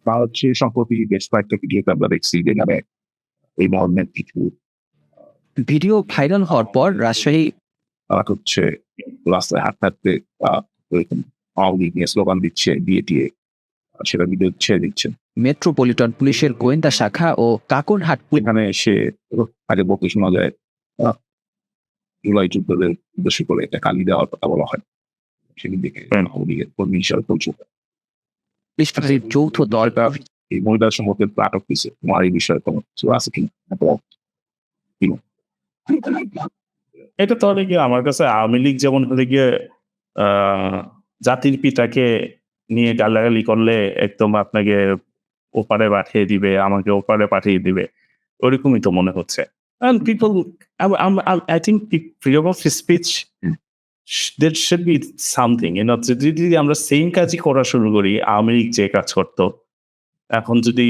বা হচ্ছে সম্প্রতি বেশ কয়েকটা ভিডিওতে আমরা দেখছি যেখানে এই ধরনের কিছু ভিডিও ভাইরাল হওয়ার পর রাজশাহী হচ্ছে রাস্তায় হাঁটতে এরকম আওয়ামী লীগ নিয়ে স্লোগান দিচ্ছে, দিয়ে সেটা ভিডিও ছেড়ে দিচ্ছেন। মেট্রোপলিটন পুলিশের গোয়েন্দা শাখা ও কাকরহাট এখানে এসে আগে বলতে শোনা যায় জুলাই যুদ্ধদের উদ্দেশ্য করে একটা গালি দেওয়ার কথা বলা হয়। সেদিন দিকে আওয়ামী লীগের কর্মী হিসাবে পরিচিত পুলিশ বাহিনীর যৌথ দল এই মহিলার সম্পর্কে আটক দিচ্ছে। তোমার এই বিষয়ে কোনো কিছু আছে কিনা? এটা তো হলে গিয়ে আমার কাছে আওয়ামী লীগ যেমন হলে গিয়ে জাতির পিতাকে নিয়ে গালাগালি করলে একদম আপনাকে ওপারে পাঠিয়ে দিবে, আমাকে ওপারে পাঠিয়ে দিবে, ওরকমই তো মনে হচ্ছে। And people, I think freedom of speech, there should be something, you know, যদি আমরা সেম কাজই করা শুরু করি, আওয়ামী লীগ যে কাজ করতো, এখন যদি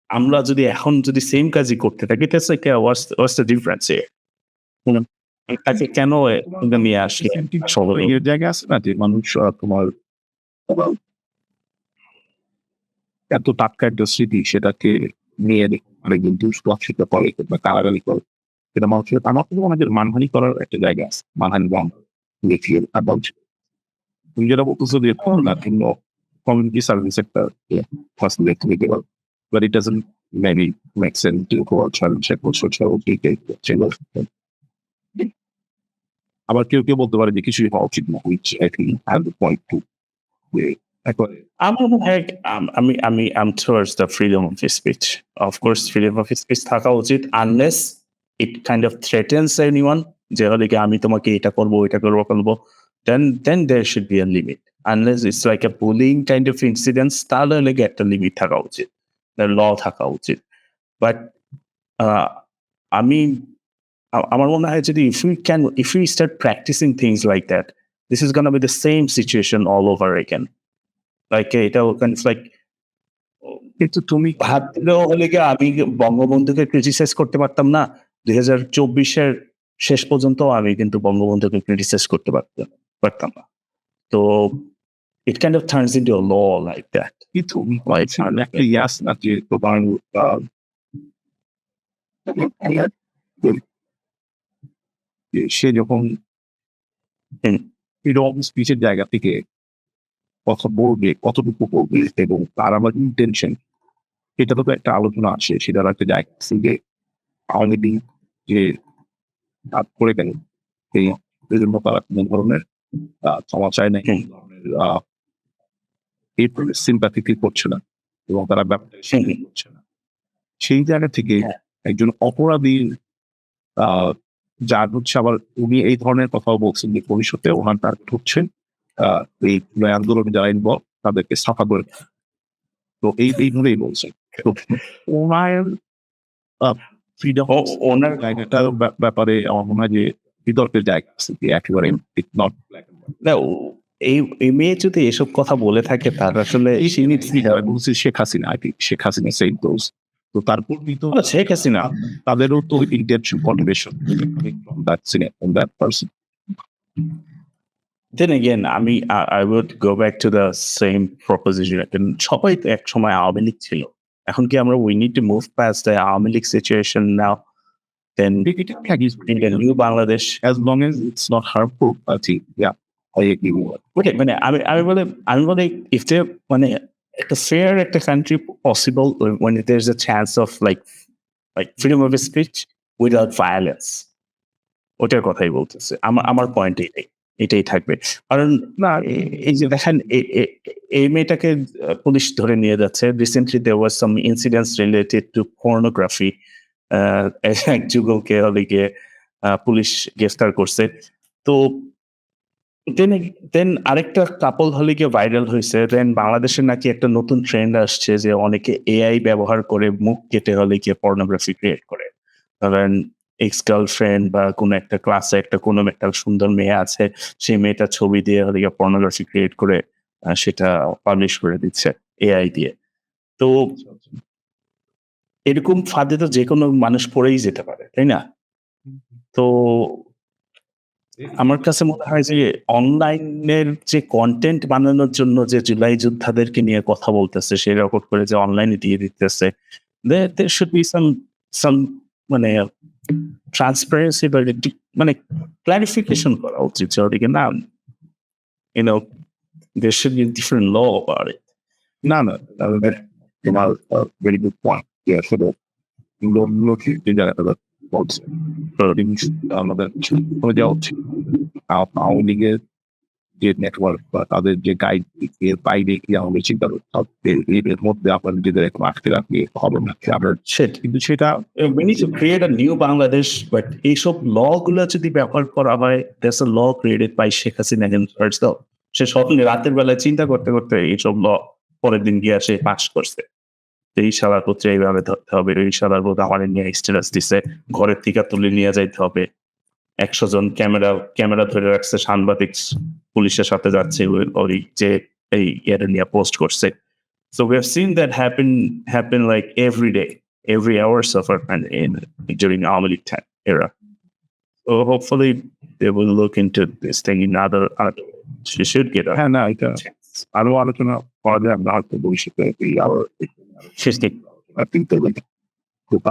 আমরা এখন যদি সেম কাজই করতে থাকি, that's like what's the difference here? তাকে কেন নিয়ে আসলে এর জায়গা আছে না যে মানুষ তোমার এত টাটকা একটা স্মৃতি সেটাকে নিয়ে আরেকদিন দুষ্প্রাপ্ত করে বা কারাগালি করে, সেটা মানুষের আমার কিন্তু আমাদের মানহানি করার একটা জায়গা আছে। মানহানি বন্ধ দেখিয়ে তুমি যেটা বলতেছো যে না ভিন্ন কমিউনিটি সার্ভিস একটা ফ্যাসিলিটি দিতে পারো, but it doesn't maybe make sense to go outside check আবার কেউ কেউ বলতে পারে যে কিছুই হওয়া উচিত না, which I think have the point too. I'm towards the freedom of speech. Of course, freedom of speech থাকা উচিত unless it kind of threatens anyone. যে হলে কি আমি তোমাকে এটা করবো, then there should be a limit. Unless it's like a bullying kind of incidents, তাহলে হলে কি একটা লিমিট থাকা উচিত, law থাকা উচিত। But আমার মনে হয় যদি if we start practicing things like that, this is gonna be the same situation all over again. Like এটাও kind of like কিন্তু তুমি ভাবলেও হলে কি আমি বঙ্গবন্ধুকে ক্রিটিসাইজ করতে পারতাম না, 2024 শেষ পর্যন্ত আমি কিন্তু বঙ্গবন্ধুকে ক্রিটিসাইজ করতে পারতাম না। তো it kind of turns into a law like that. কিন্তু একটা ইয়াস না যে তোমার সে যখন ফ্রিডম স্পিচের জায়গা থেকে কথা বলবে, কতটুকু বলবে এবং তার আমার ইন্টেনশন, এটা তো একটা আলোচনা আসে। সেটার একটা জায়গা আছে যে আওয়ামী লীগ যে কাজ করে গেল এই জন্য তারা কোন ধরনের ক্ষমা চায় না, কোন ধরনের সিম্প্যাথি করছে না এবং তারা ব্যাপারটা করছে না। সেই জায়গা থেকে একজন অপরাধী যার হচ্ছে আবার উনি এই ধরনের কথাও বলছেন যে ভবিষ্যতে ওনার টার্গেট হচ্ছেন এই আন্দোলনে যারা ইনভলভ তাদেরকে সাফা করে। তো এইভাবেই বলছেন ওনার জায়গাটার ব্যাপারে আমার মনে হয় যে বিতর্কের জায়গা আছে যে একেবারে এই মেয়ে যদি এসব কথা বলে থাকে তার আসলে শেখ হাসিনা শেখ হাসিনা সেই দোষ। তো তারপর শেখ হাসিনা তাদেরও তো intention convention that person. Then again, I would go back to the same proposition. সবাই তো এক সময় আওয়ামী লীগ ছিল, এখন কি আমরা we need to move past the Awami League situation now, then in the new Bangladesh, as long as it's not harmful, I think, yeah, I agree with that. Okay, মানে আমি বলে if there মানে একটা fair একটা country possible when there's a chance of like freedom of speech without violence, ওটার কথাই বলতেছে। আমার পয়েন্ট এটাই থাকবে। কারণ না এই যে দেখেন এই মেয়েটাকে পুলিশ ধরে নিয়ে যাচ্ছে। Recently there was some incidents related to pornography. এক যুগলকে হলে গিয়ে পুলিশ গ্রেফতার করছে। তো দেন আরেকটা কাপল হলে গিয়ে ভাইরাল হয়েছে। দেন বাংলাদেশে নাকি একটা নতুন ট্রেন্ড আসছে যে অনেকে এআই ব্যবহার করে মুখ কেটে হলে গিয়ে পর্নোগ্রাফি ক্রিয়েট করে। ধরেন এক্স গার্লফ্রেন্ড বা কোনো একটা ক্লাসে কোনো একটা সুন্দর মেয়ে আছে, সেই মেয়েটার ছবি দিয়ে হলে গিয়ে পর্নোগ্রাফি ক্রিয়েট করে সেটা পাবলিশ করে দিচ্ছে এআই দিয়ে। তো এরকম ফাঁদে তো যে কোনো মানুষ পড়েই যেতে পারে, তাই না? তো আমার কাছে মনে হয় যে অনলাইনের যে কন্টেন্ট বানানোর জন্য যে জুলাই যোদ্ধাদেরকে নিয়ে কথা বলতেছে, সে রেকর্ড করে যে অনলাইনে দিয়ে দিতেছে, there should be some মানে ট্রান্সপারেন্সি বা মানে ক্লারিফিকেশন করা উচিত যে ওদিকে না, there should be a different law about it. না না তোমার ভেরি গুড পয়েন্ট যে আসলে লোকগুলোকে যে জায়গাটা বলছে আমাদের দেওয়া উচিত। আওয়ামী লীগের যে নেটওয়ার্ক বা তাদের যে গাইড এর বাইরে কি আমাদের চিন্তা করতে হবে, এর মধ্যে আপনার নিজেদের এখন আটকে রাখলে হবে না। আপনার কিন্তু সেটা We need to create a new Bangladesh, but এইসব ল গুলো যদি ব্যবহার করা হয়, there's a law created by Sheikh Hasina herself. সে স্বপ্নে রাতের বেলায় চিন্তা করতে করতে এইসব ল পরের দিন গিয়ে সে পাস করছে। এই শালার পত্রে এইভাবে ধরতে হবে, এই শালার পত্র আমার নিয়ে স্ট্যাটাস দিছে, ঘরের থেকে তুলে নিয়ে যাইতে হবে, 100 জন ক্যামেরা ধরে রাখছে, সাংবাদিক পুলিশের সাথে যাচ্ছে ওই যে এই এটা নিয়ে পোস্ট করছে। So we have seen that happen like every day, every hours of our during Awamu League time era. So hopefully they will look into this thing in other she should get a হ্যাঁ না এটা আরো আলোচনা করা যায় আমরা হয়তো ভবিষ্যতে এই আরো she's I think that খুব